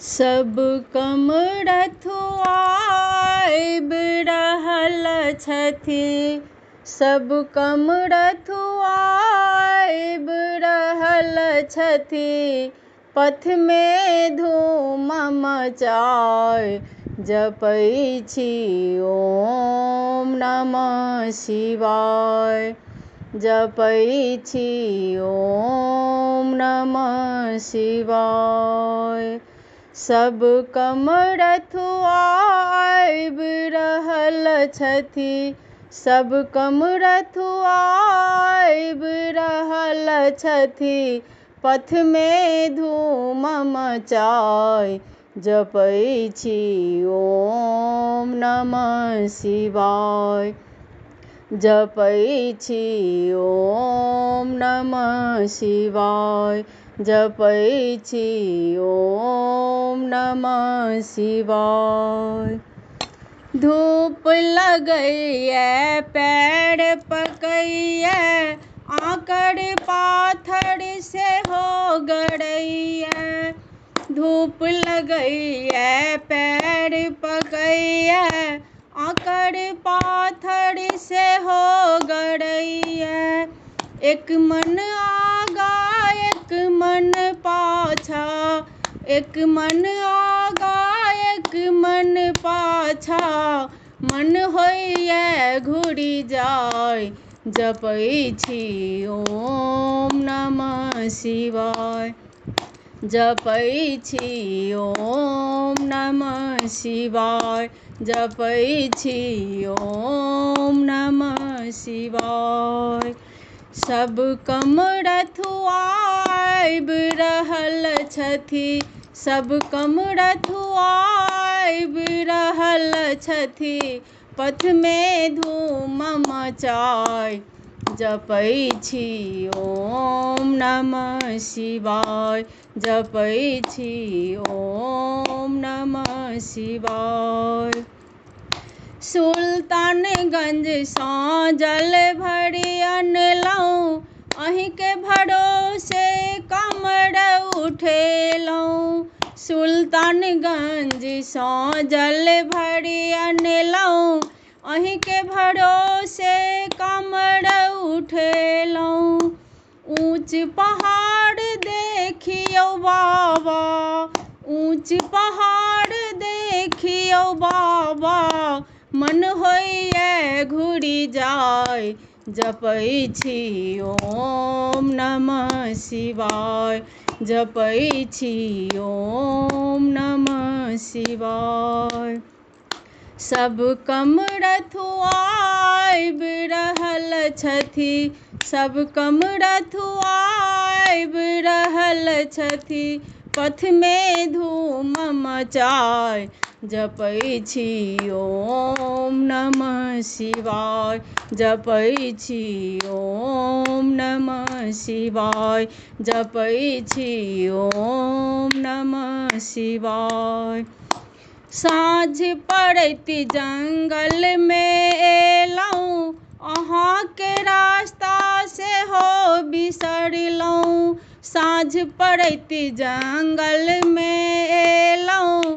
सब कम रथुआइब रहल छथि, सब कम रथुआइब रहल छथि। पथ में धूम मचाय जपै छी ओम नमः शिवाय, जपै छी ओम नमः शिवाय। सब कम रथुआइब रहल छथि, सब कम रथुआइब रहल छथि। पथ में धूम मचाय जपै छी ओम नमः शिवाय, जपै छी ओम नमः शिवाय, जपै छी ओम नमः शिवाय। धूप लगैया पैर पकैया, आकड़ पाथर से हो गड़ैया। धूप लगैया पैर पकैया, आकड़ पाथर से हो गड़ैया। एक मन आगा एक मन पाछा, एक मन आगा एक मन पाछा। मन होइया घुरि जाय जपै छी ओम नमः शिवाय, जपै छी ओम नमः शिवाय, जपै छी ओम नमः शिवाय। सब कम रथुआइब रहल छथि, सब कम रथुआइब रहल छथि। पथ में धूम मचाय जपै छी ओम नमः शिवाय, जपै छी ओम नमः शिवाय। सुल्तानगंज सँ जल भरि अनलहुँ, अहिंके भरोसे कमर उठेलहुँ। सुल्तानगंज सँ जल भरि अनलहुँ, अहिंके भरोसे कमर उठेलहुँ। ऊँच पहाड़ देखियौ बाबा, ऊँच पहाड़ देखियौ बाबा। मन होइया घुरि जाय जपै छी ओम नमः शिवाय, जपै छी ओम नमः शिवाय। सब कम रथुआइब रहल छथि, सब कम रथुआइब रहल छथि। पथ में धूम मचाय जपै छी ओम नमः शिवाय, जपै छी ओम नमः शिवाय, जपै छी ओम नमः शिवाय। साँझ पड़ैत जंगल में एलहुँ, अहाँके रास्ता सेहो बिसरलहुँ। साँझ पड़ैत जंगल में एलहुँ,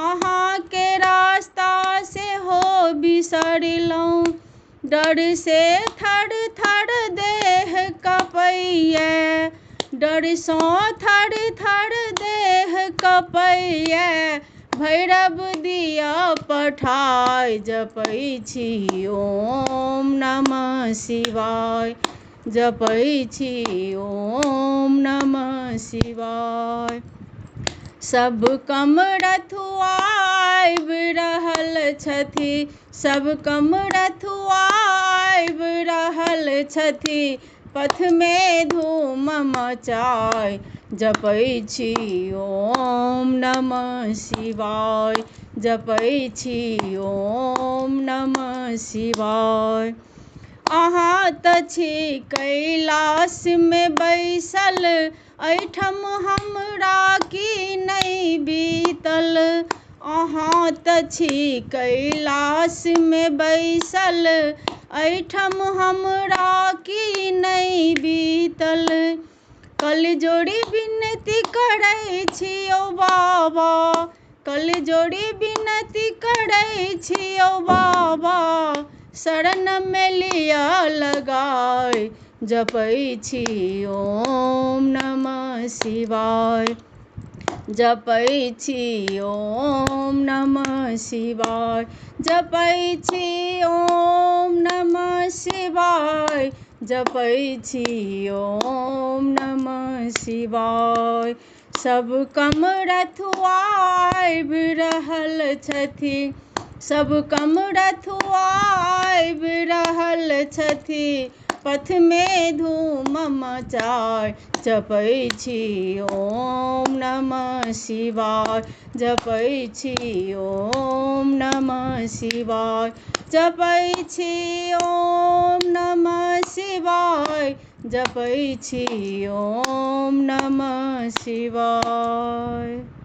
अहाँके रास्ता सेहो बिसरलहुँ। डर से थर थर देह कँपैया, डर सँ थर थर देह कँपैया। भैरव दिया पठाय जपै छी ओम नमः शिवाय, जपै छी ओम नमः शिवाय। सब कम रथुआइब रहल छथि, सब कम रथुआइब रहल छथि। पथ में धूम मचाय जपै छी ओम नमः शिवाय, जपै छी ओम नमः शिवाय। अहाँ तऽ छी कैलाश में बैसल, एहिठाम हमरा की नहि बीतल। अहाँ तऽ छी कैलाश में बैसल, एहिठाम हमरा की नहि बीतल। कल जोड़ी विनती करै छियौ बाबा, कल जोड़ी विनती करै छियौ बाबा, शरण में लिया लगाय जपै छी ओम नमः शिवाय, जपै छी ओम नमः शिवाय, जपै छी ओम नमः शिवाय, जपै छी ओम नमः शिवाय। सब कम रथुआ आबि रहल छथि, सब कम रथुआ आबि रहल छथि, पथ में धूम मचाय जपै छी ओम नमः शिवाय, जपै छी ओम नमः शिवाय, जपै छी ओम नमः शिवाय, जपै छी ओम नमः शिवाय।